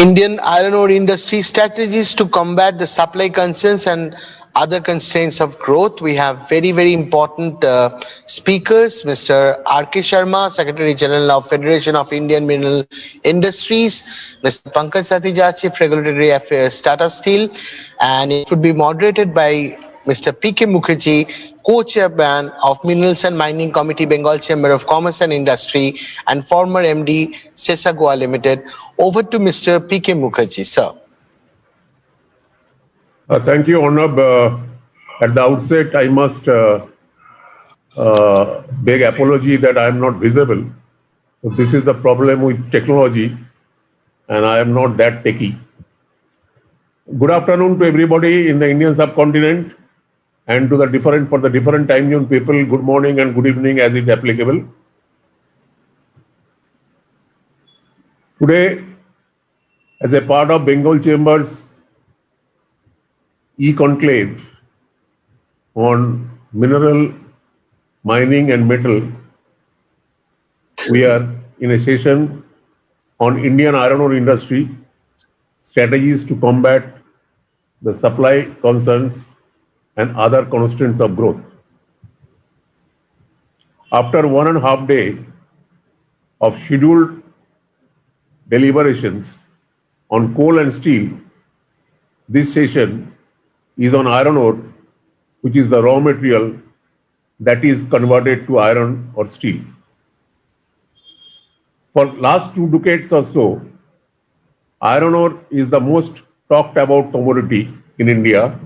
Indian iron ore industry strategies to combat the supply concerns and other constraints of growth. We have very important speakers, Mr. R.K. Sharma, Secretary General of Federation of Indian Mineral Industries, Mr. Pankaj Satija, Chief Regulatory Affairs, Tata Steel, and it would be moderated by Mr. P.K. Mukherjee, co-chairman of Minerals and Mining Committee, Bengal Chamber of Commerce and Industry, and former MD, Sesa Goa Limited. Over to Mr. P.K. Mukherjee, sir. Thank you, Arnab. At the outset, I must beg apology that I am not visible. So this is the problem with technology, and I am not that techy. Good afternoon to everybody in the Indian subcontinent, and to the different time zone people, good morning and good evening as is applicable. Today, as a part of Bengal Chambers e-conclave on mineral, mining and metal, we are in a session on Indian iron ore industry, strategies to combat the supply concerns and other constraints of growth. After 1.5 days of scheduled deliberations on coal and steel, this session is on iron ore, which is the raw material that is converted to iron or steel. For last 2 decades or so, iron ore is the most talked about commodity in India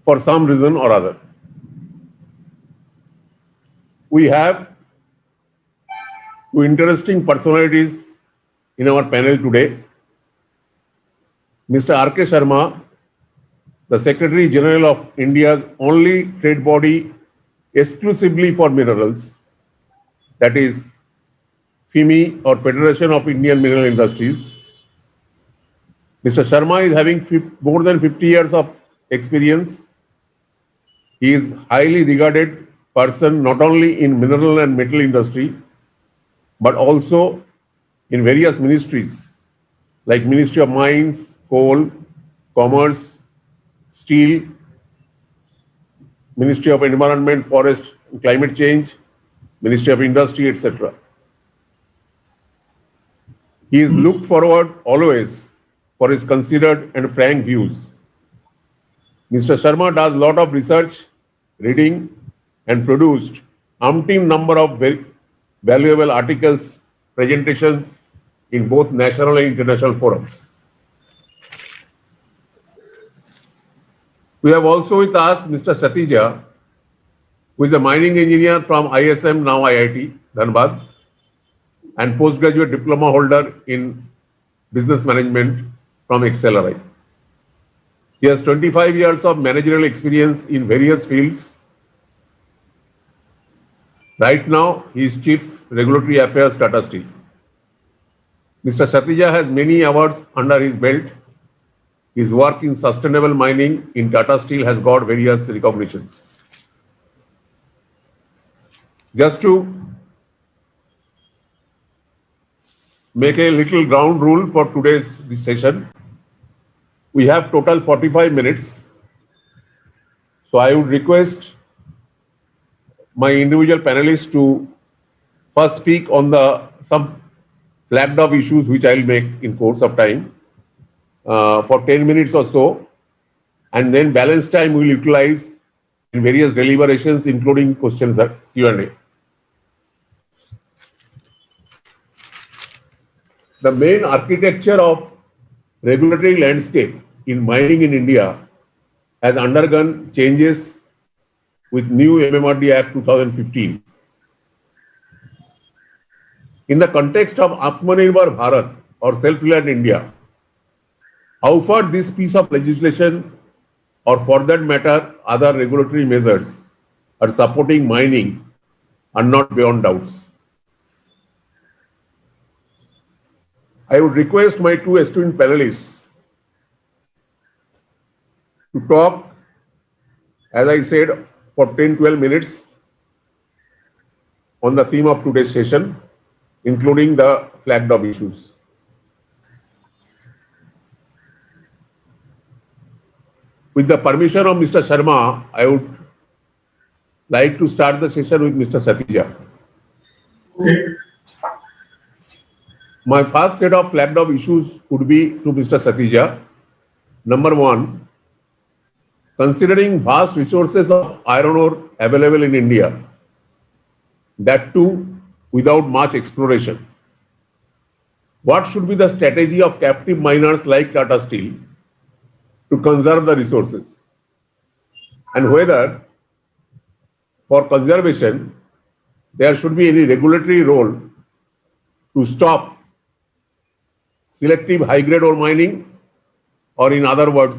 for some reason or other. We have 2 interesting personalities in our panel today. Mr. R.K. Sharma, the Secretary General of India's only trade body exclusively for minerals, that is FIMI or Federation of Indian Mineral Industries. Mr. Sharma is having more than 50 years of experience. He is highly regarded person not only in mineral and metal industry, but also in various ministries like Ministry of Mines, Coal, Commerce, Steel, Ministry of Environment, Forest, and Climate Change, Ministry of Industry, etc. He is looked forward always for his considered and frank views. Mr. Sharma does a lot of research, reading, and produced umpteen number of very valuable articles, presentations in both national and international forums. We have also with us Mr. Satija, who is a mining engineer from ISM, now IIT, Dhanbad, and postgraduate diploma holder in business management from Accelerate. He has 25 years of managerial experience in various fields. Right now, he is Chief Regulatory Affairs, Tata Steel. Mr. Satija has many awards under his belt. His work in sustainable mining in Tata Steel has got various recognitions. Just to make a little ground rule for today's session, we have total 45 minutes. So I would request my individual panelists to first speak on some flagged up issues which I'll make in course of time for 10 minutes or so, and then balance time we'll utilize in various deliberations, including questions and Q&A. The main architecture of regulatory landscape in mining in India has undergone changes with new MMRD Act 2015. In the context of Atmanirbhar Bharat or self-reliant India, how far this piece of legislation, or for that matter other regulatory measures, are supporting mining are not beyond doubts. I would request my two esteemed panelists to talk, as I said, for 10-12 minutes on the theme of today's session, including the flagged up issues. With the permission of Mr. Sharma, I would like to start the session with Mr. Sathija. Okay. My first set of flagged up issues would be to Mr. Sathija. Number one, considering vast resources of iron ore available in India, that too without much exploration, what should be the strategy of captive miners like Tata Steel to conserve the resources, and whether for conservation there should be any regulatory role to stop selective high-grade ore mining, or in other words,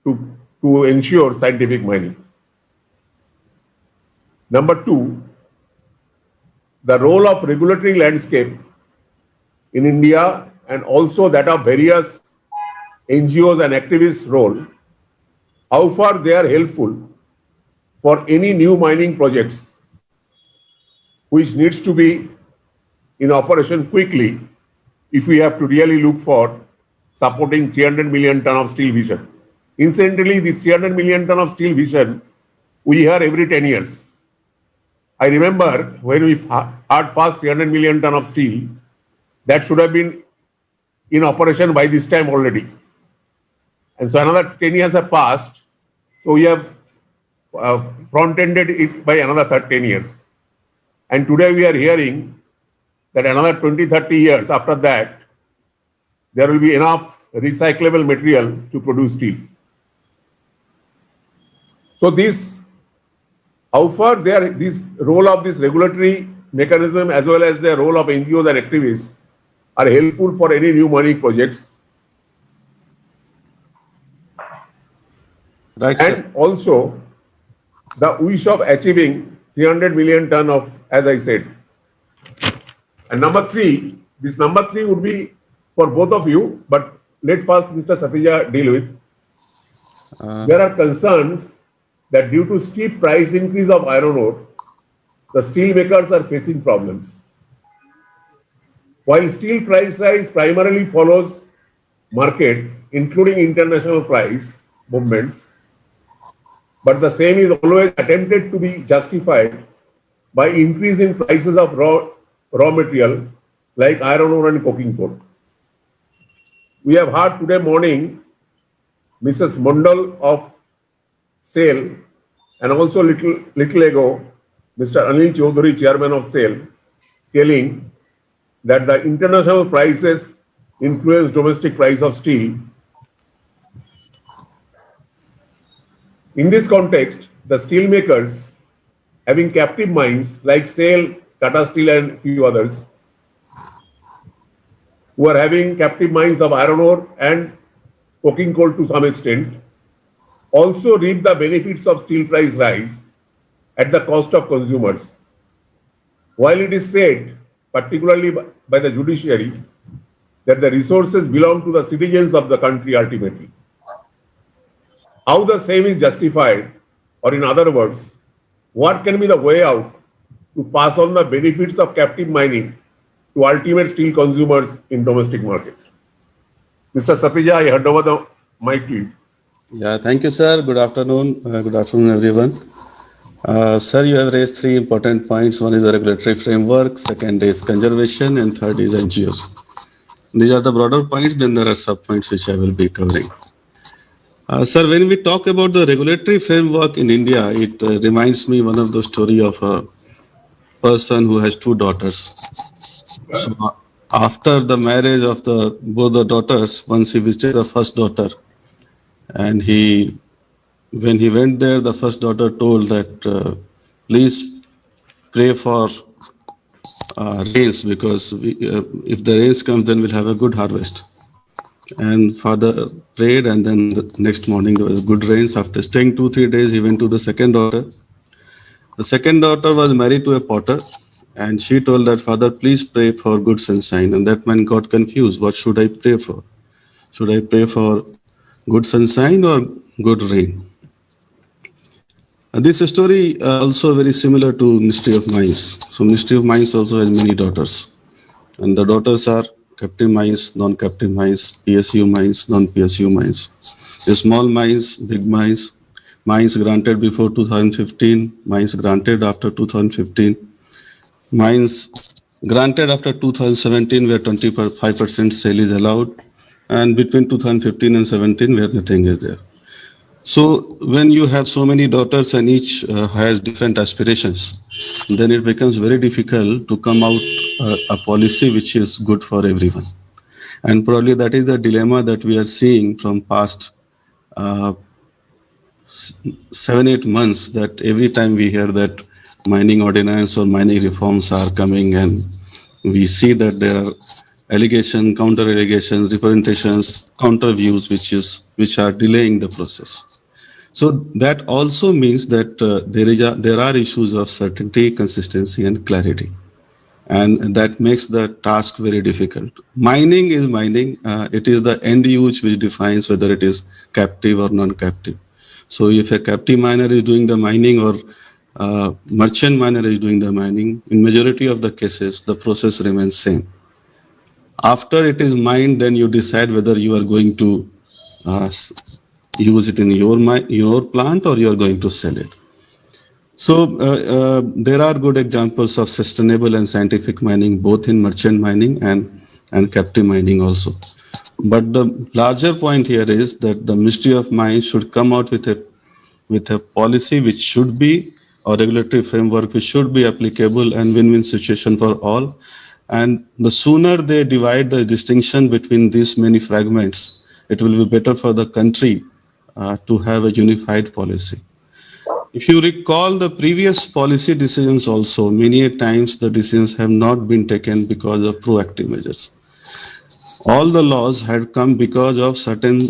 to ensure scientific mining. Number two, the role of regulatory landscape in India and also that of various NGOs and activists' role, how far they are helpful for any new mining projects which needs to be in operation quickly if we have to really look for supporting 300 million ton of steel vision. Incidentally, this 300 million ton of steel vision we hear every 10 years. I remember when we had first 300 million ton of steel, that should have been in operation by this time already. And so another 10 years have passed, so we have front-ended it by another 10 years. And today we are hearing that another 20-30 years after that, there will be enough recyclable material to produce steel. So how far this role of this regulatory mechanism as well as the role of NGOs and activists are helpful for any new mining projects. Right, And sir. also the wish of achieving 300 million ton of, as I said. And number three, this number three would be for both of you, but let first Mr. Sathija deal with. There are concerns that due to steep price increase of iron ore, the steel makers are facing problems. While steel price rise primarily follows market, including international price movements, but the same is always attempted to be justified by increase in prices of raw material like iron ore and coking coal. We have heard today morning Mrs. Mondal of SAIL, and also little ago Mr. Anil Chaudhary, chairman of SAIL, telling that the international prices influence domestic price of steel. In this context, the steel makers having captive mines like SAIL, Tata Steel and few others, who are having captive mines of iron ore and coking coal to some extent, also reap the benefits of steel price rise at the cost of consumers. While it is said, particularly by the judiciary, that the resources belong to the citizens of the country ultimately. How the same is justified, or in other words, what can be the way out to pass on the benefits of captive mining to ultimate steel consumers in domestic market? Mr. Sathija, I hand over the mic to you. Yeah, thank you, sir. Good afternoon. Good afternoon, everyone. Sir, you have raised three important points. One is the regulatory framework, second is conservation, and third is NGOs. These are the broader points, then there are sub points which I will be covering. Sir, when we talk about the regulatory framework in India, it reminds me one of the story of a person who has two daughters. So after the marriage of the both the daughters, once he visited the first daughter, and when he went there, the first daughter told that please pray for rains because if the rains come, then we'll have a good harvest. And father prayed, and then the next morning there was good rains. After staying 2-3 days, he went to the second daughter. The second daughter was married to a potter, and she told that father, please pray for good sunshine. And that man got confused. What should I pray for? Should I pray for good sunshine or good rain? This story also very similar to Ministry of Mines. So Ministry of Mines also has many daughters, and the daughters are captive mines, non-captive mines, PSU mines, non-PSU mines. The small mines, big mines, mines granted before 2015, mines granted after 2015, mines granted after 2017 where 25% sale is allowed, and between 2015 and 17 where nothing is there. So when you have so many daughters and each has different aspirations, then it becomes very difficult to come out a policy which is good for everyone. And probably that is the dilemma that we are seeing from past 7-8 months, that every time we hear that mining ordinance or mining reforms are coming, and we see that there are allegations, counter allegations, representations, counter views which are delaying the process. So that also means that there are issues of certainty, consistency, and clarity, and that makes the task very difficult. Mining is mining; it is the end use which defines whether it is captive or non-captive. So if a captive miner is doing the mining or merchant miner is doing the mining, in majority of the cases, the process remains same. After it is mined, then you decide whether you are going to use it in your plant or you are going to sell it. So there are good examples of sustainable and scientific mining, both in merchant mining and captive mining also. But the larger point here is that the Ministry of Mines should come out with a policy which should be, or regulatory framework which should be applicable and win-win situation for all. And the sooner they divide the distinction between these many fragments, it will be better for the country to have a unified policy. If you recall the previous policy decisions also, many times the decisions have not been taken because of proactive measures. All the laws had come because of certain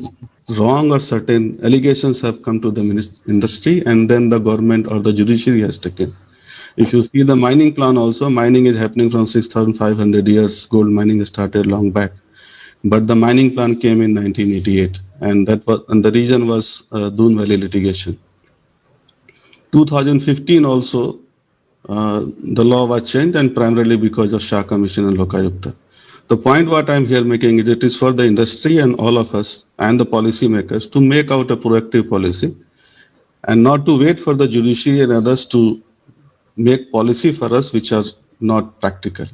wrong or certain allegations have come to the industry, and then the government or the judiciary has taken. If you see the mining plan also, mining is happening from 6,500 years. Gold mining started long back. But the mining plan came in 1988, and the reason was Doon Valley litigation. 2015 also, the law was changed, and primarily because of Shah Commission and Lokayukta. The point what I'm here making is it is for the industry and all of us and the policy makers to make out a proactive policy and not to wait for the judiciary and others to make policy for us which are not practical.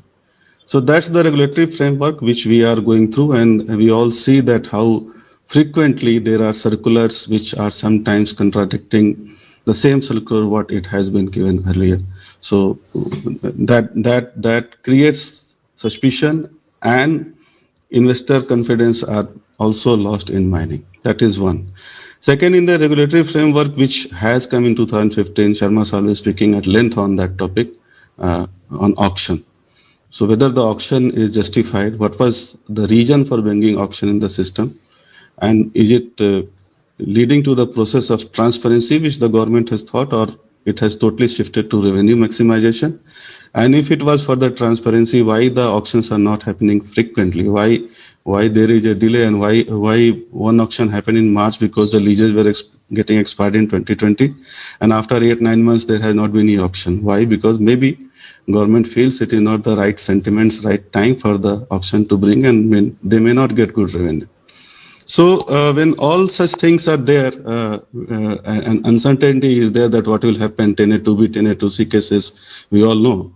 So that's the regulatory framework which we are going through, and we all see that how frequently there are circulars which are sometimes contradicting the same circular what it has been given earlier. So that creates suspicion, and investor confidence are also lost in mining. That is one. Second, in the regulatory framework which has come in 2015, Sharma Sahib is speaking at length on that topic, on auction. So whether the auction is justified, what was the reason for bringing auction in the system, and is it leading to the process of transparency which the government has thought, or it has totally shifted to revenue maximization? And if it was for the transparency, why the auctions are not happening frequently? Why there is a delay, and why one auction happened in March because the leases were getting expired in 2020, and after 8-9 months there has not been any auction? Why? Because maybe government feels it is not the right sentiments, right time for the auction to bring, and they may not get good revenue. So when all such things are there, and uncertainty is there that what will happen, 10A2B, 10A2C cases, we all know.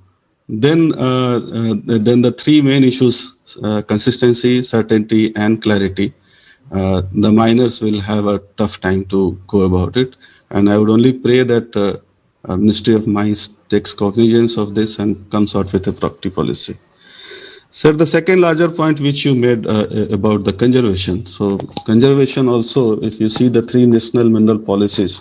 Then the three main issues, consistency, certainty, and clarity, the miners will have a tough time to go about it. And I would only pray that Ministry of Mines takes cognizance of this and comes out with a property policy. Sir, the second larger point which you made about the conservation. So conservation also, if you see the three national mineral policies,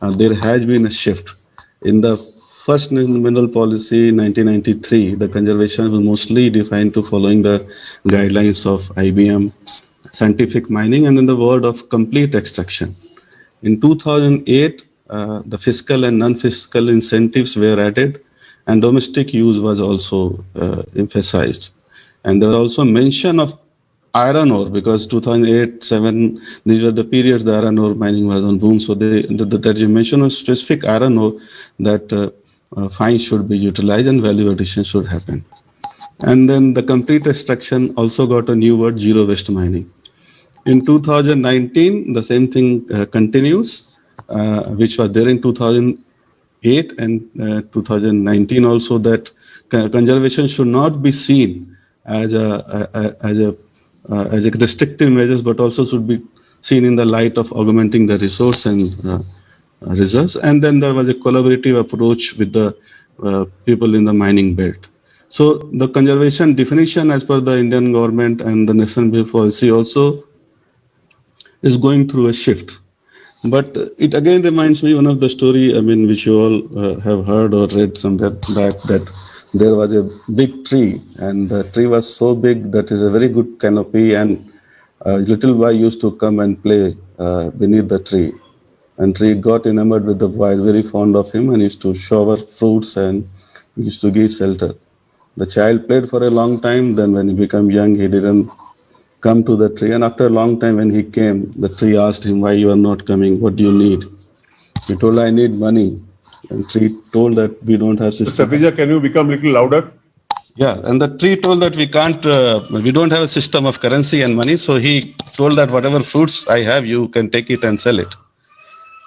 there has been a shift. In the first mineral policy, 1993, the conservation was mostly defined to following the guidelines of IBM, scientific mining, and then the word of complete extraction. In 2008, the fiscal and non-fiscal incentives were added, and domestic use was also emphasized. And there was also mention of iron ore, because 2008-7, these were the periods the iron ore mining was on boom. So there is a mention of specific iron ore that fines should be utilized and value addition should happen. And then the complete extraction also got a new word, zero waste mining. In 2019, the same thing continues, which was there in 2008 and 2019 also, that conservation should not be seen as a restrictive measures, but also should be seen in the light of augmenting the resource and reserves. And then there was a collaborative approach with the people in the mining belt. So the conservation definition as per the Indian government and the national mineral policy also is going through a shift. But it again reminds me one of the story, I mean, which you all have heard or read somewhere back, that there was a big tree, and the tree was so big that is a very good canopy, and a little boy used to come and play beneath the tree. And tree got enamored with the boy, very fond of him, and used to shower fruits and used to give shelter. The child played for a long time. Then when he became young, he didn't come to the tree. And after a long time when he came, the tree asked him, why you are not coming? What do you need? He told, I need money. And tree told that we don't have system. Mr. Vijay, can you become a little louder? Yeah, and the tree told that we don't have a system of currency and money. So he told that whatever fruits I have, you can take it and sell it.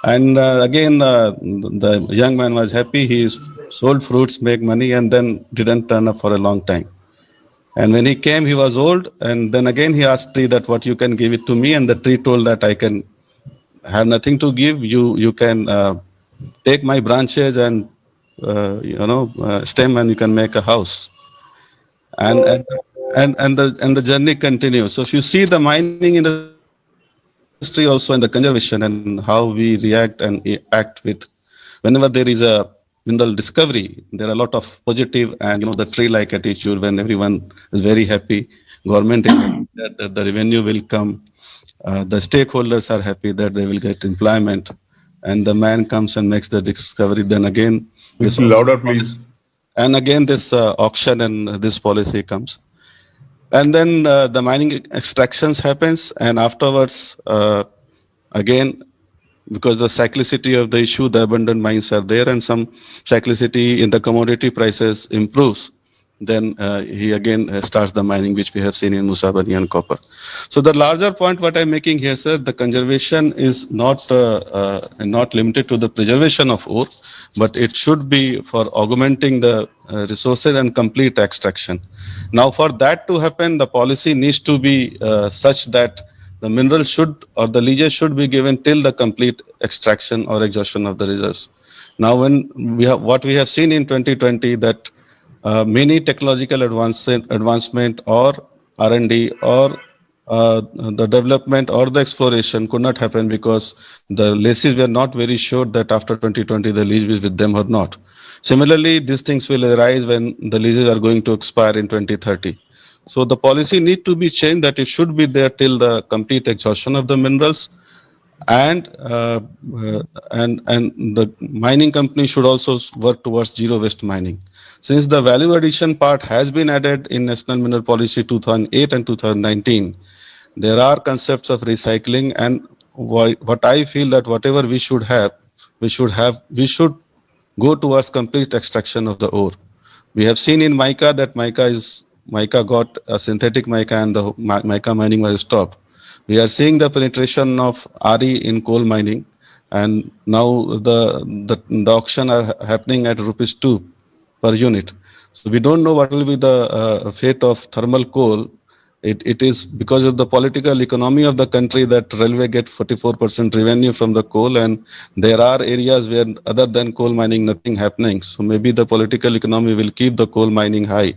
And again, the young man was happy. He sold fruits, make money, and then didn't turn up for a long time. And when he came, he was old. And then again, he asked tree that what you can give it to me. And the tree told that I can have nothing to give. You can take my branches and stem, and you can make a house. And the journey continues. So if you see the mining industry also in the conservation and how we react and act with whenever there is a mineral discovery, there are a lot of positive and the tree-like attitude when everyone is very happy. Government is happy that the revenue will come. The stakeholders are happy that they will get employment, and the man comes and makes the discovery. Then again, this Louder, please. And again, this auction and this policy comes. And then the mining extractions happens, and afterwards, again, because the cyclicity of the issue, the abundant mines are there, and some cyclicity in the commodity prices improves, then he again starts the mining, which we have seen in Musabani and copper. So the larger point what I'm making here, sir, the conservation is not limited to the preservation of ore, but it should be for augmenting the resources and complete extraction. Now, for that to happen, the policy needs to be such that the mineral should, or the leases should be given till the complete extraction or exhaustion of the reserves. Now, when what we have seen in 2020 that many technological advancement or R&D or the development or the exploration could not happen because the leases were not very sure that after 2020 the lease is with them or not. Similarly, these things will arise when the leases are going to expire in 2030. So the policy need to be changed that it should be there till the complete exhaustion of the minerals, and the mining company should also work towards zero waste mining. Since the value addition part has been added in National Mineral Policy 2008 and 2019, there are concepts of recycling, and what I feel that whatever we should go towards complete extraction of the ore. We have seen in mica that mica got a synthetic mica and the mica mining was stopped. We are seeing the penetration of RE in coal mining, and now the auction are happening at rupees 2 per unit. So we don't know what will be the fate of thermal coal. It is because of the political economy of the country that railway get 44% revenue from the coal, and there are areas where other than coal mining nothing happening. So maybe the political economy will keep the coal mining high.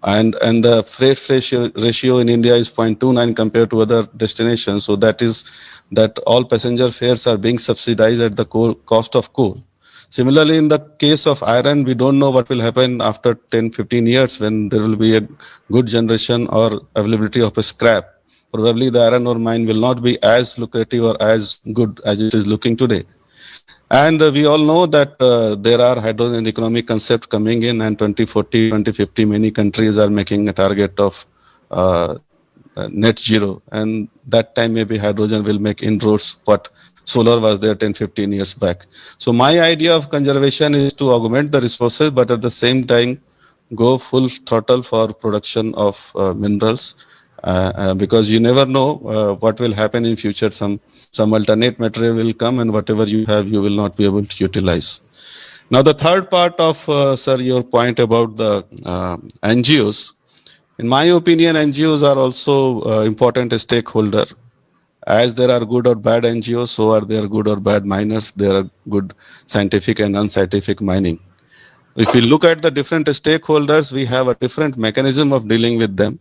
And the freight ratio in India is 0.29 compared to other destinations. So that is that all passenger fares are being subsidized at the cost of coal. Similarly, in the case of iron, we don't know what will happen after 10-15 years when there will be a good generation or availability of a scrap. Probably the iron ore mine will not be as lucrative or as good as it is looking today. And we all know that there are hydrogen economic concepts coming in, and 2040, 2050, many countries are making a target of net zero. And that time maybe hydrogen will make inroads what solar was there 10-15 years back. So my idea of conservation is to augment the resources, but at the same time go full throttle for production of minerals, because you never know what will happen in future. Some alternate material will come, and whatever you have, you will not be able to utilize. Now, the third part of, sir, your point about the NGOs. In my opinion, NGOs are also important stakeholder. As there are good or bad NGOs, so are there good or bad miners. There are good scientific and unscientific mining. If we look at the different stakeholders, we have a different mechanism of dealing with them.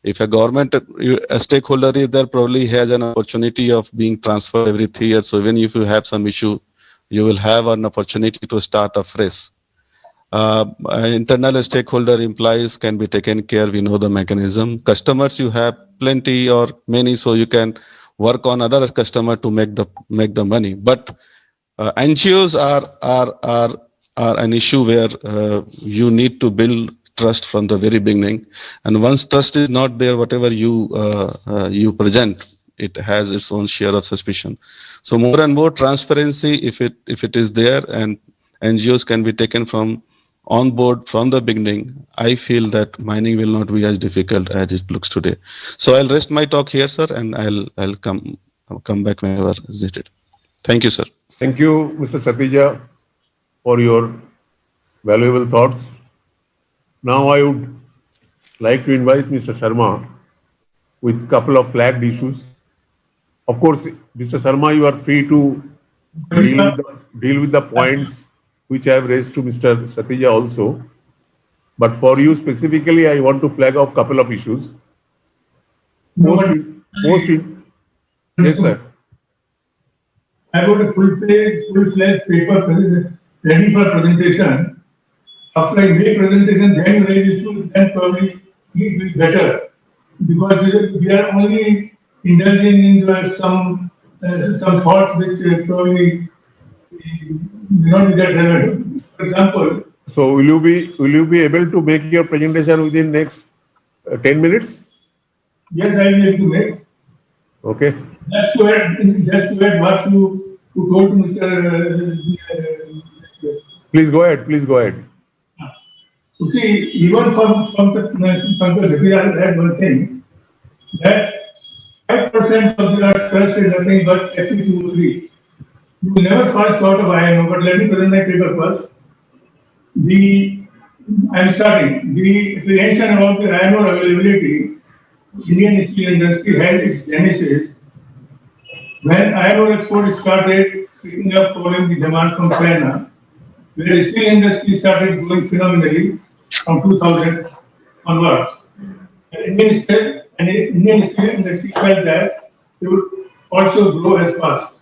If a government a stakeholder is there, probably has an opportunity of being transferred every 3 years. So even if you have some issue, you will have an opportunity to start afresh. Internal stakeholder employees can be taken care. We know the mechanism. Customers, you have plenty or many, so you can work on other customer to make the money. But NGOs are an issue where you need to build trust from the very beginning, and once trust is not there, whatever you present, it has its own share of suspicion. So more and more transparency, if it is there, and NGOs can be taken from on board from the beginning, I feel that mining will not be as difficult as it looks today. So I'll rest my talk here, sir, and I'll come back whenever is needed. Thank you, sir. Thank you, Mr. Satija, for your valuable thoughts. Now I would like to invite Mr. Sharma with a couple of flagged issues. Of course, Mr. Sharma, you are free to deal with the points which I have raised to Mr. Satija also. But for you specifically, I want to flag off a couple of issues. Yes, sir. I got a full-fledged paper ready for presentation. After I make presentation, then raise issues, then probably it will be better. Because we are only indulging in some thoughts which probably may not be that relevant. For example. So will you be able to make your presentation within next 10 minutes? Yes, I will be able to make. Okay. Just to add what you told to Mr. Please go ahead. You see, even from the we had one thing that 5% of the trust is nothing but Fe2O3. You will never fall short of iron ore, but let me present my paper first. I'm starting. The apprehension about the iron ore availability, Indian steel industry had its genesis when iron ore export started picking up following the demand from China, where the steel industry started growing phenomenally from 2000 onwards. Indian steel industry felt that they would also grow as fast.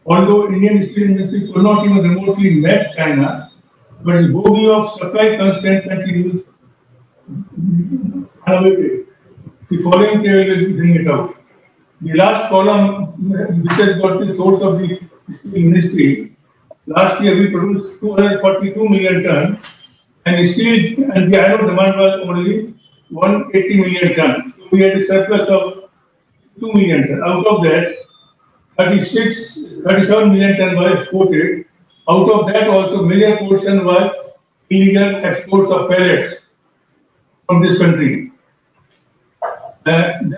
Although Indian steel industry could not even remotely match China, but its bogey of supply constraint continues unabated. The following table will bring it out. The last column, which has got the source of the steel industry, last year we produced 242 million tons, and the iron ore demand was only 180 million tons. So we had a surplus of 2 million tons. Out of that, 37 million tons were exported. Out of that also, major portion was illegal exports of pellets from this country. Then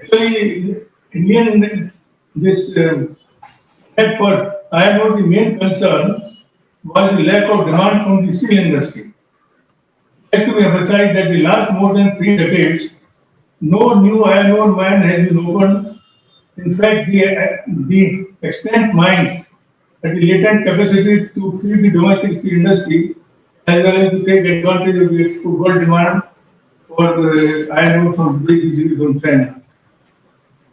actually, Indian, this head for iron ore, the main concern was the lack of demand from the steel industry. It has to be emphasized that the last more than 3 decades, no new iron ore mine has been opened. In fact, the extant mines at the latent capacity to feed the domestic steel industry as well as to take advantage of the world demand for iron ore from China.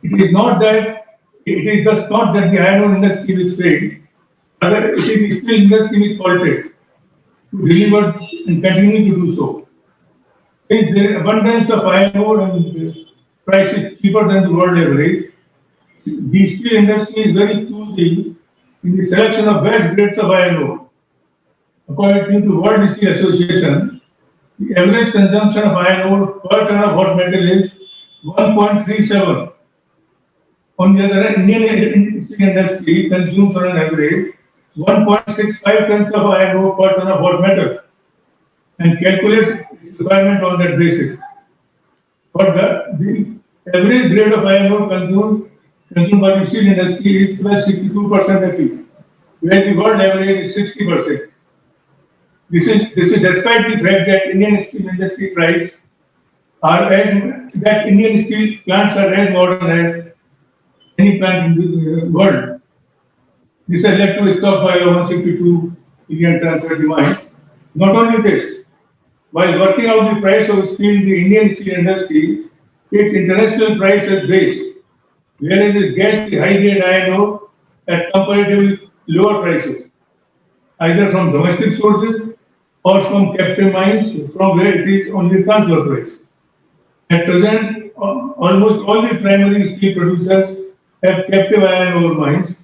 It is not that it is just not that the iron ore industry is failed, rather it is the steel industry which faulted to deliver and continue to do so. Since there is abundance of iron ore and price is cheaper than the world average, the steel industry is very choosy in the selection of best grades of iron ore. According to World Steel Association, the average consumption of iron ore per ton of hot metal is 1.37. On the other hand, Indian steel industry consumes on an average 1.65 tons of iron ore per ton of hot metal and calculates its requirement on that basis. Further, the average grade of iron ore consumed by the steel industry is plus 62% Fe, where the world average is 60%. This is despite the fact that Indian steel industry price that Indian steel plants are as modern as any plant in the world. This has led to a stockpile of 162 million tons of demand. Not only this, while working out the price of steel, the Indian steel industry takes international price as base, whereas it gets the high-grade iron ore at comparatively lower prices, either from domestic sources or from captive mines, from where it is only transfer price. At present, almost all the primary steel producers have captive iron ore mines,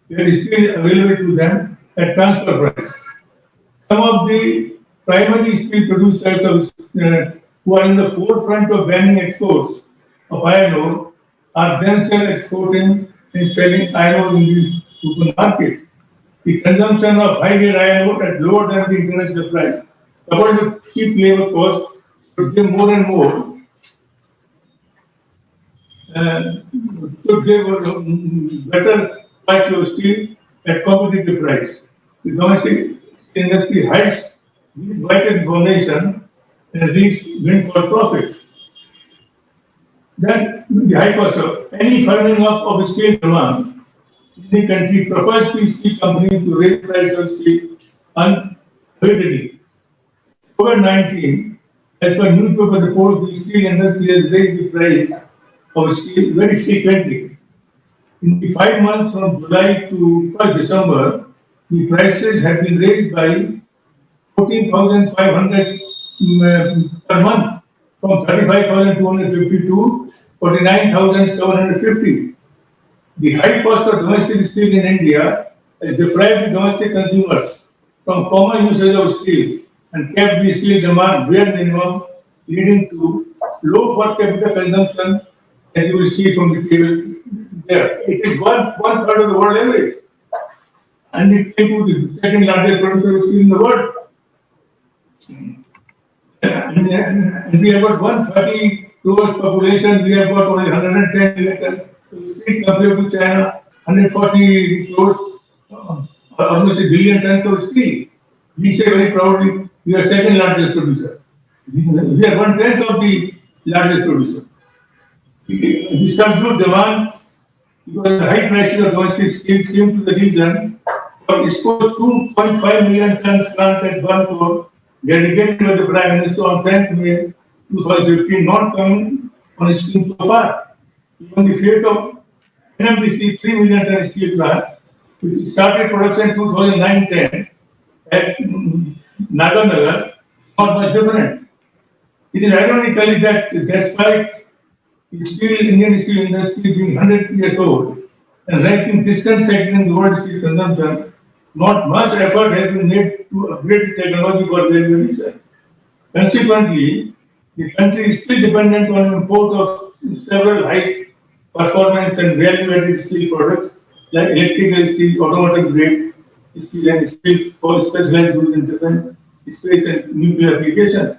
where steel available to them at transfer price. Some of the primary steel producers who are in the forefront of banning exports of iron ore are themselves exporting and selling iron ore in the open market. The consumption of high-grade iron ore at lower than the international price, coupled with cheap labor cost, should give more and more, should give better quality of steel at competitive price. The domestic industry hides this vital information and reaps windfall profit. Then the high cost of any firming up of steel demand in the country propels the steel companies to raise price of steel unabatedly. COVID-19, as per newspaper reports, the steel industry has raised the price of steel very frequently. In the 5 months from July to 1st December, the prices have been raised by 14,500 per month, from 35,250 to 49,750. The high cost of domestic steel in India has deprived the domestic consumers from common usage of steel and kept the steel demand bare minimum, leading to low per capita consumption, as you will see from the table there. It is one third of the world average, and it came to the second largest producer of steel in the world. And we have got 130 crore population, we have got only 110 million tons. So steel compared to China, 140 crores, almost a billion tons of steel. We say very proudly, we are second largest producer. We are 1/10 of the largest producer. We subdue demand because the high prices of domestic steel came to the region. For ISCO's 2.5 million tons plant at Bangalore, dedicated by the Prime Minister on 10th May 2015, not coming on stream so far. Even the fate of NMDC 3 million ton steel plant, which started production in 2009-10 at Naganagar, not much different. It is ironically that despite the Indian steel industry being 100 years old and ranking distant second in the world steel consumption, not much effort has been made to upgrade technology for value addition. Consequently, the country is still dependent on import of several high performance and value-added steel products like electrical steel, automotive grade steel, and steel for specialized goods in defense, space, and nuclear applications.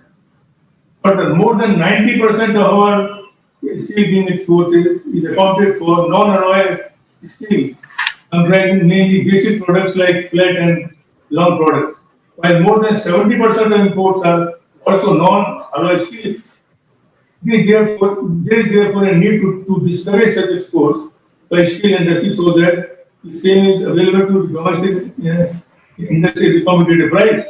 Further, more than 90% of our steel being exported is accounted for non-alloy steel, comprising mainly basic products like flat and long products, while more than 70% of imports are also non-alloy steel. There is therefore a need to discourage such exports by steel industry so that the same is available to the domestic industry at a competitive price.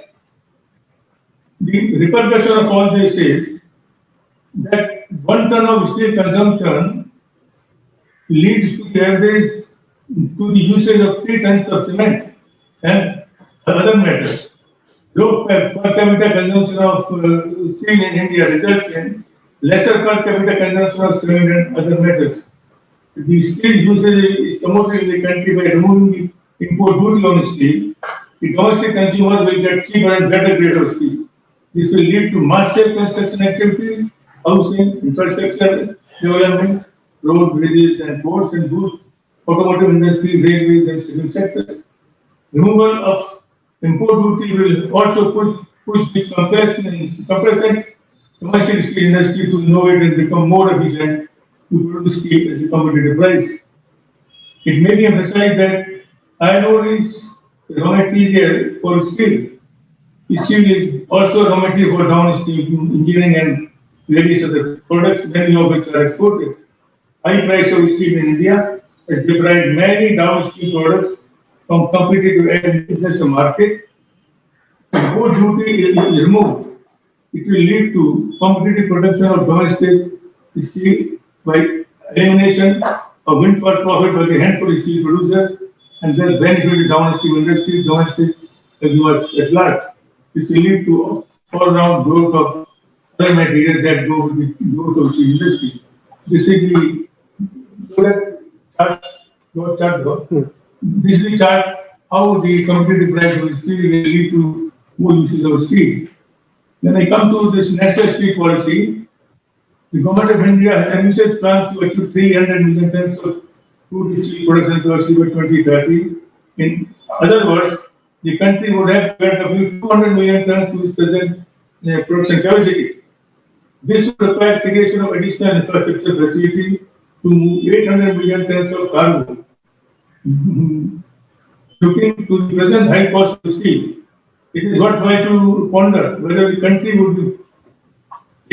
The repercussion of all this is that 1 ton of steel consumption leads to the average to the usage of 3 tons of cement and other metals. Low per capita consumption of steel in India results in lesser per capita consumption of cement and other metals. The steel usage is promoted in the country by removing the import duty on steel. The domestic consumers will get cheaper and better grade of steel. This will lead to massive construction activities, housing, infrastructure development, road, bridges, and ports, and boost automotive industry, railways, and civil sectors. Removal of import duty will also push the compressed domestic steel industry to innovate and become more efficient to produce steel at a competitive price. It may be emphasized that iron ore is raw material for steel. Steel is also raw material for downstream engineering and various other products, many of which are exported. High price of steel in India has deprived many downstream products from competitive international market. Import duty is removed. It will lead to competitive production of domestic steel by elimination of windfall profit by the handful of steel producers and thus benefit the downstream industry, domestic consumers at large. This will lead to all-round growth of other materials that go with the growth of steel industry. This is the This is the chart how the competitive price of steel will lead to more uses of steel. When I come to this national steel policy, the government of India has ambitious plans to achieve 300 million tons of crude steel production capacity by 2030. In other words, the country would have to add up to 200 million tons to its present production capacity. This would require creation of additional infrastructure facility to move 800 million tons of cargo. Looking to the present high cost of steel, it is worthwhile to ponder whether the country would be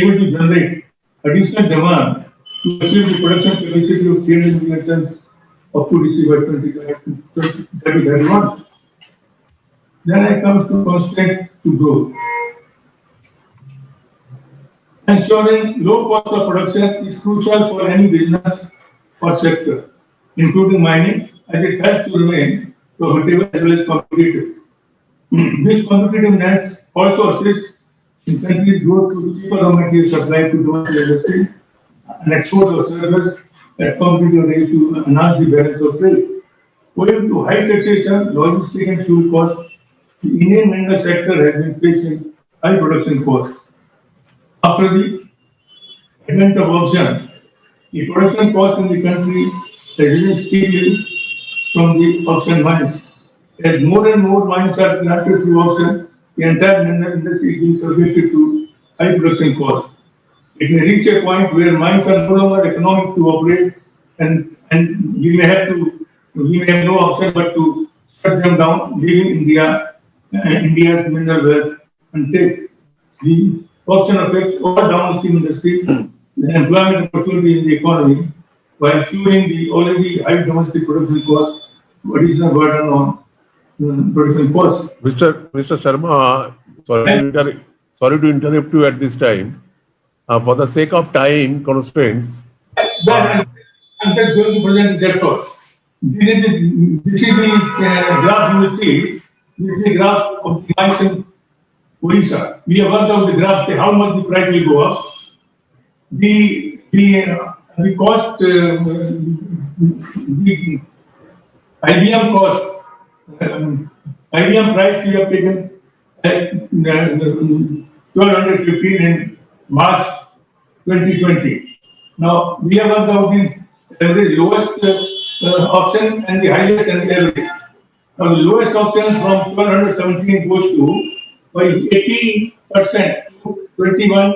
able to generate additional demand to achieve the production capacity of 300 million tons of crude steel by 2031. Then I come to constraint to growth. Ensuring low cost of production is crucial for any business or sector, including mining, as it has to remain profitable as well as competitive. This competitiveness also assists in country's growth through cheaper raw material supply to domestic industry and export of services at competitive rates to enhance the balance of trade. Owing to high taxation, logistics and fuel costs, the Indian mineral sector has been facing high production costs. After the advent of auction, the production cost in the country has risen steeply from the auction mines. As more and more mines are granted through auction, the entire mineral industry is being subjected to high production costs. It may reach a point where mines are no longer economic to operate, and we may have no option but to shut them down, leaving India's mineral wealth untapped. The auction affects all downstream industries and employment opportunity in the economy, while fueling the already high domestic production costs, additional burden on production costs. Mr. Sharma, sorry to interrupt you at this time. For the sake of time constraints, I'm just going to present that thought. This is the graph you will see. This is the graph of the mines in Odisha. We have worked out the graph, how much the price will go up. The cost, the IBM cost, IBM price we have taken at 1215 in March 2020. Now we have worked out the average lowest option and the highest and the average. Now the lowest option from 1217 goes to by 80% to 21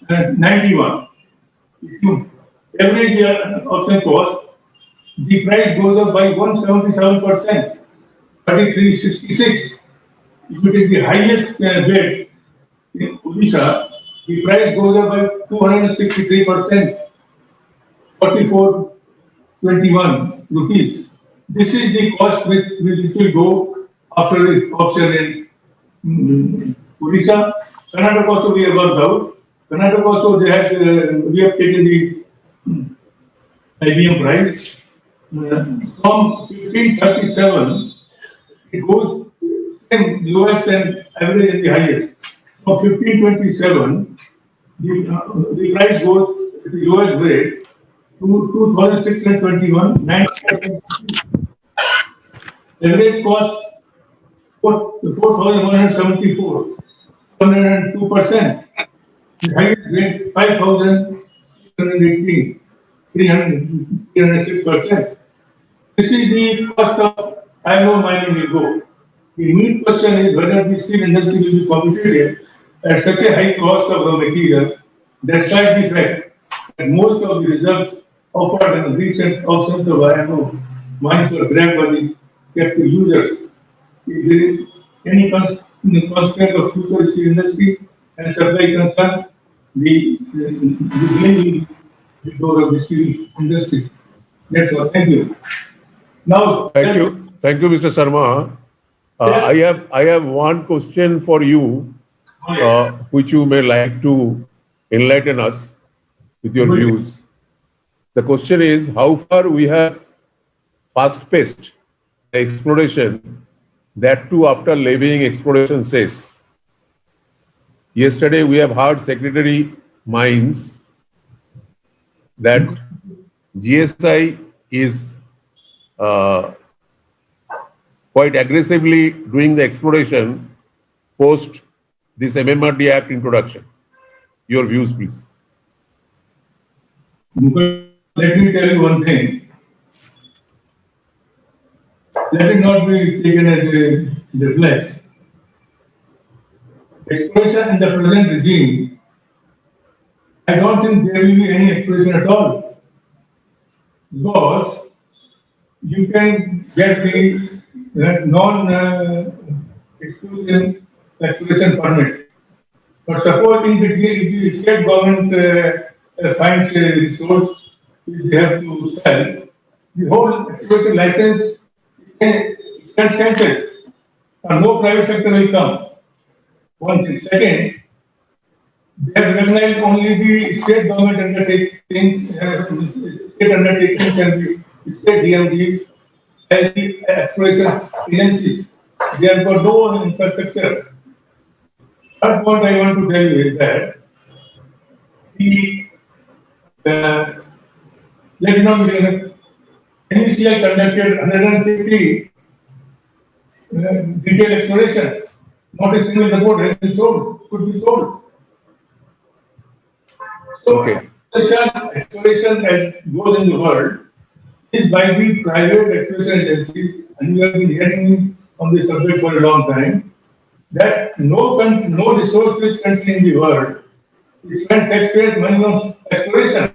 91. If you average auction cost, the price goes up by 177%, 3366. If you take the highest bid in Odisha, the price goes up by 263%, 4421 rupees. This is the cost which will go after the auction in Odisha. Karnataka also we have worked out. Karnataka also we have taken the IBM price. From 1537, it goes same lowest and average and the highest. From 1527, the price goes at the lowest grade to 2621, 9%. Average cost 4,174, 102%. The highest grade 5,618, 306%. This is the cost of iron ore mining will go. The main question is whether the steel industry will be competitive at such a high cost of raw material, despite the fact that most of the reserves offered in recent auctions of iron ore mines were grabbed by the captive users. If there is any constraint of future steel industry and supply concern, the blame will go of the steel industry. That's all. Thank you. Now, Thank you. Thank you, Mr. Sharma. I have one question for you, which you may like to enlighten us with your views. The question is, how far we have fast-paced exploration, that too after levying exploration cess. Yesterday, we have heard Secretary Mines that GSI is quite aggressively doing the exploration post this MMRD Act introduction. Your views, please. Let me tell you one thing. Let it not be taken as a reflex. Exploration in the present regime, I don't think there will be any exploration at all. Because you can get the non-exclusive exploration permit. But suppose in between, if the state government finds a resource which they have to sell, the whole exploration license is cancelled, and no private sector will come. One thing. Second, they have recognized only the state government undertakings, state undertakings and the state DMDs as the exploration agency. They have got no infrastructure. Third point I want to tell you is that NECL conducted 160 detailed exploration. Not a single report has been sold, could be sold. So, Okay. exploration that goes in the world is by the private exploration agencies, and we have been hearing on this subject for a long time, that no resource-rich country in the world is spend taxpayers' money on exploration.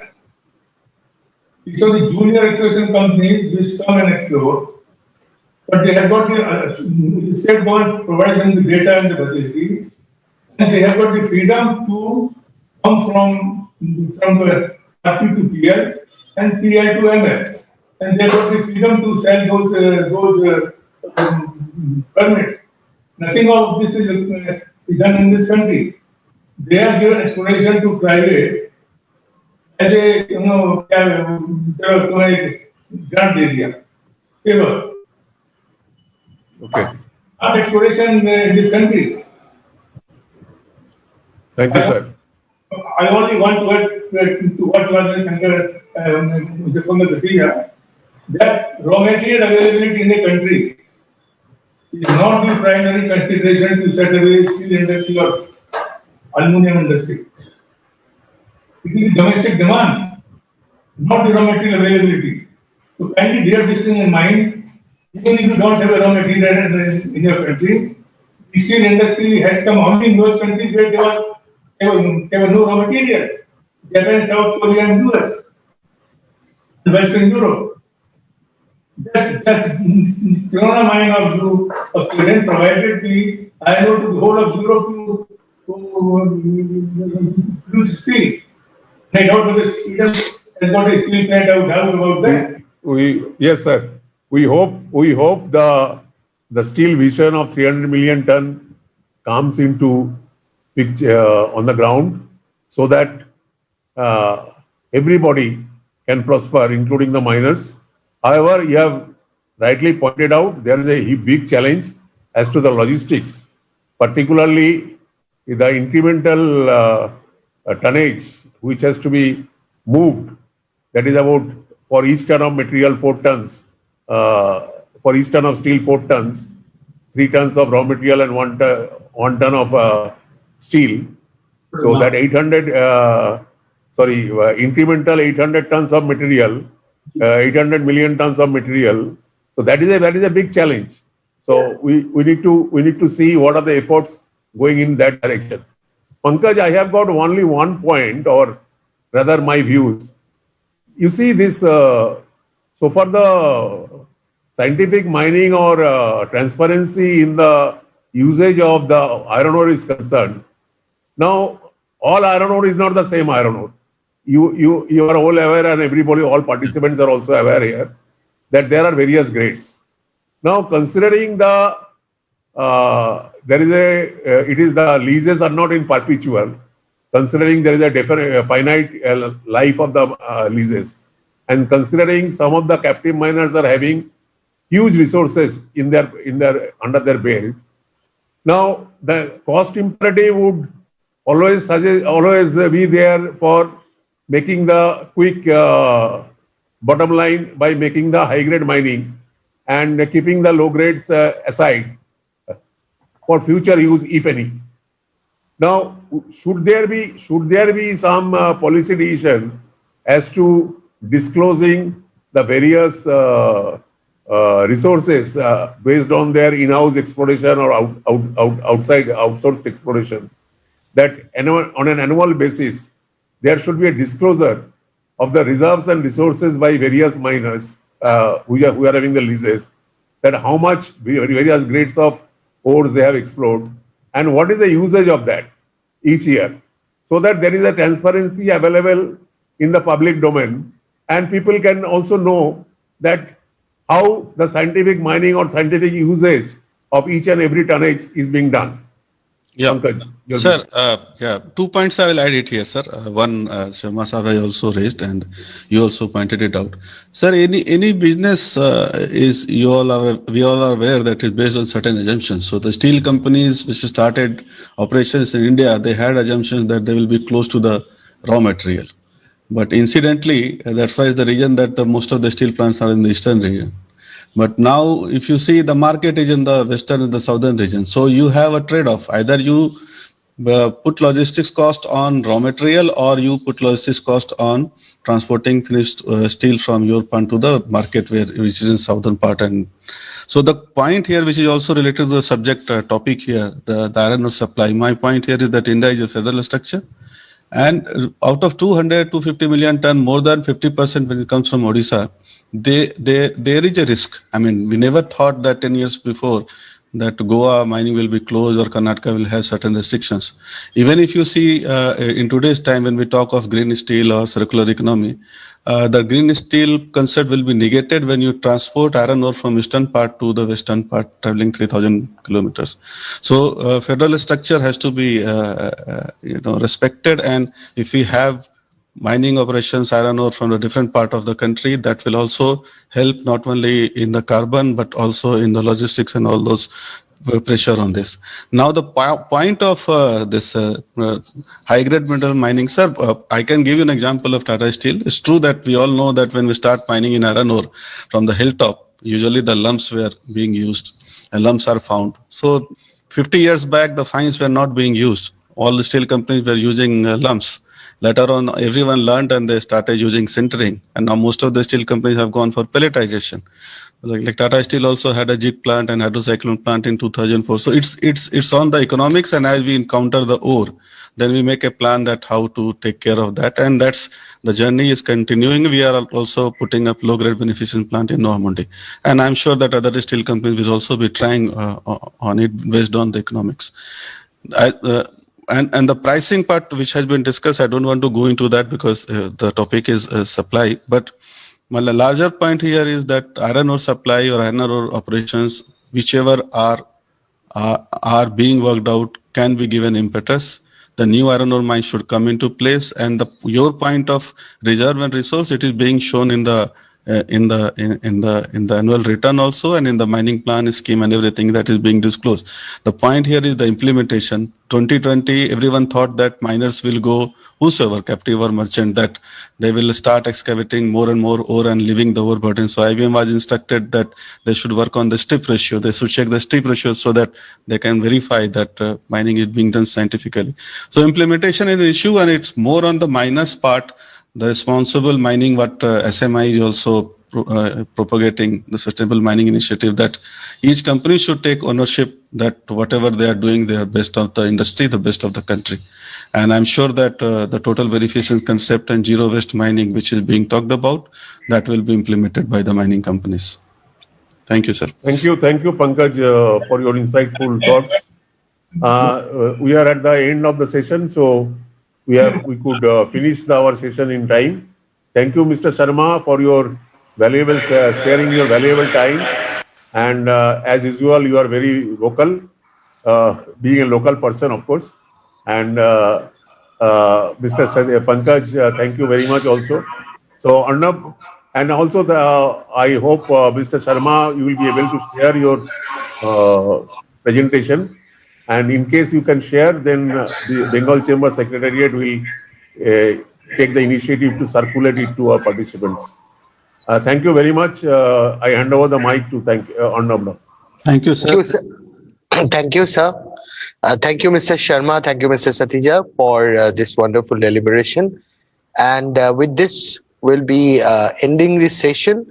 These are the junior exploration companies which come and explore, but they have got the state government provides them the data and the facilities, and they have got the freedom to come from the RP to PL and PL to ML, and they have got the freedom to sell those permits. Nothing of this is done in this country. They are given exploration to private as a grant area. Favor. Okay. Not exploration in this country. Thank you, sir. I only want to add to what was under that raw material availability in the country is not the primary consideration to set away steel industry or aluminum industry. It is domestic demand, not the raw material availability. So kindly bear this thing in mind. Even if you don't have a raw material in your country, the steel industry has come only in those countries where there was there was no raw material. Japan, South Korea, and US, and Western Europe. Just Kirona mine of Sweden provided the iron ore to the whole of Europe to produce steel. I doubt whether Sweden has got a steel plant. I would doubt about that. Yes, sir. We hope the steel vision of 300 million ton comes into on the ground, so that everybody can prosper, including the miners. However, you have rightly pointed out there is a big challenge as to the logistics, particularly the incremental tonnage which has to be moved. That is about, for each ton of material 4 tons, for each ton of steel 4 tons, 3 tons of raw material and 1 ton of steel. So that 800, incremental 800 tons of material, 800 million tons of material. So that is a big challenge. So we need to see what are the efforts going in that direction. Pankaj, I have got only one point, or rather my views. You see this, so for the scientific mining or transparency in the usage of the iron ore is concerned. Now, all iron ore is not the same iron ore. You are all aware, and everybody, all participants are also aware here, that there are various grades. Now, considering the the leases are not in perpetual, considering there is a definite finite life of the leases, and considering some of the captive miners are having huge resources in their under their belt. Now, the cost imperative would always be there for making the quick bottom line by making the high grade mining and keeping the low grades aside for future use, if any. Now, should there be some policy decision as to disclosing the various resources based on their in-house exploration or outside outsourced exploration, that on an annual basis there should be a disclosure of the reserves and resources by various miners who are having the leases, that how much various grades of ores they have explored and what is the usage of that each year, so that there is a transparency available in the public domain, and people can also know that how the scientific mining or scientific usage of each and every tonnage is being done. Yeah, Pankaj, sir. 2 points I will add it here, sir. One, Sharma Sahab has also raised, and you also pointed it out, sir. Any business we all are aware that is based on certain assumptions. So the steel companies which started operations in India, they had assumptions that they will be close to the raw material. But incidentally, that's why is the reason that most of the steel plants are in the eastern region. But now, if you see, the market is in the western and the southern region. So you have a trade-off. Either you put logistics cost on raw material, or you put logistics cost on transporting finished steel from your plant to the market, which is in southern part. And so the point here, which is also related to the subject topic here, the iron ore supply. My point here is that India is a federal structure. And out of 250 million ton, more than 50% when it comes from Odisha, there is a risk. I mean, we never thought that 10 years before that Goa mining will be closed or Karnataka will have certain restrictions. Even if you see in today's time when we talk of green steel or circular economy, the green steel concept will be negated when you transport iron ore from eastern part to the western part, traveling 3,000 kilometers. So federal structure has to be respected, and if we have mining operations, iron ore from a different part of the country, that will also help not only in the carbon but also in the logistics and all those pressure on this. Now the point of this high grade mineral mining, sir, I can give you an example of Tata Steel. It's true that we all know that when we start mining in iron ore from the hilltop, usually the lumps were being used and lumps are found. So 50 years back, the fines were not being used. All the steel companies were using lumps. Later on, everyone learned and they started using sintering. And now most of the steel companies have gone for pelletization. Like Tata Steel also had a jig plant and hydrocyclone plant in 2004. So it's on the economics, and as we encounter the ore, then we make a plan that how to take care of that. And that's the journey is continuing. We are also putting up low-grade beneficient plant in Noamundi. And I'm sure that other steel companies will also be trying on it based on the economics. And the pricing part which has been discussed, I don't want to go into that because the topic is supply. But my larger point here is that iron ore supply or iron ore operations, whichever are being worked out, can be given impetus. The new iron ore mine should come into place, and your point of reserve and resource, it is being shown in the annual return also, and in the mining plan scheme and everything that is being disclosed. The point here is the implementation. 2020, everyone thought that miners will go, whosoever, captive or merchant, that they will start excavating more and more ore and leaving the overburden. So IBM was instructed that they should work on the strip ratio. They should check the strip ratio so that they can verify that mining is being done scientifically. So implementation is an issue, and it's more on the miners' part. The responsible mining, what SMI is also propagating, the sustainable mining initiative, that each company should take ownership that whatever they are doing, they are best of the industry, the best of the country. And I'm sure that the total beneficent concept and zero waste mining, which is being talked about, that will be implemented by the mining companies. Thank you, sir. Thank you, Pankaj, for your insightful thoughts. We are at the end of the session, so we could finish our session in time. Thank you, Mr. Sharma, for your valuable sparing your valuable time. And as usual, you are very vocal, being a local person, of course. And Mr. Pankaj, thank you very much also. So Arnab, and also I hope Mr. Sharma, you will be able to share your presentation. And in case you can share, then the Bengal Chamber Secretariat will take the initiative to circulate it to our participants. Thank you very much. I hand over the mic to Arnab. Thank you, sir. Thank you, sir. Thank you, sir. Thank you, Mr. Sharma. Thank you, Mr. Satija, for this wonderful deliberation. And with this, we'll be ending this session,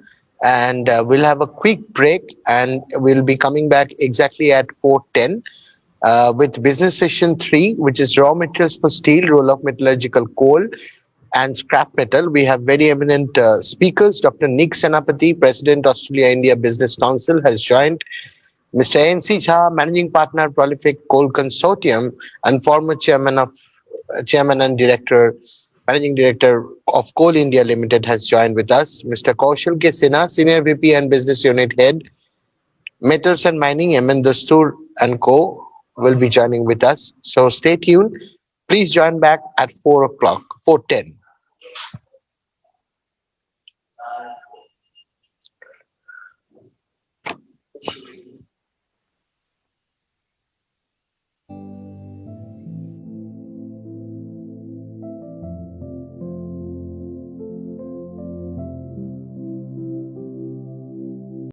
and we'll have a quick break, and we'll be coming back exactly at 4:10 with business session 3, which is raw materials for steel, role of metallurgical coal, and scrap metal. We have very eminent speakers. Dr. Nick Senapati, President, Australia-India Business Council, has joined. Mr. A.N.C. Jha, Managing Partner, Prolific Coal Consortium, and former Chairman and Managing Director of Coal India Limited, has joined with us. Mr. Kaushal K. Sinha, Senior VP and Business Unit Head, Metals and Mining, M.N. Dastur and Co. will be joining with us. So stay tuned. Please join back at 4:10.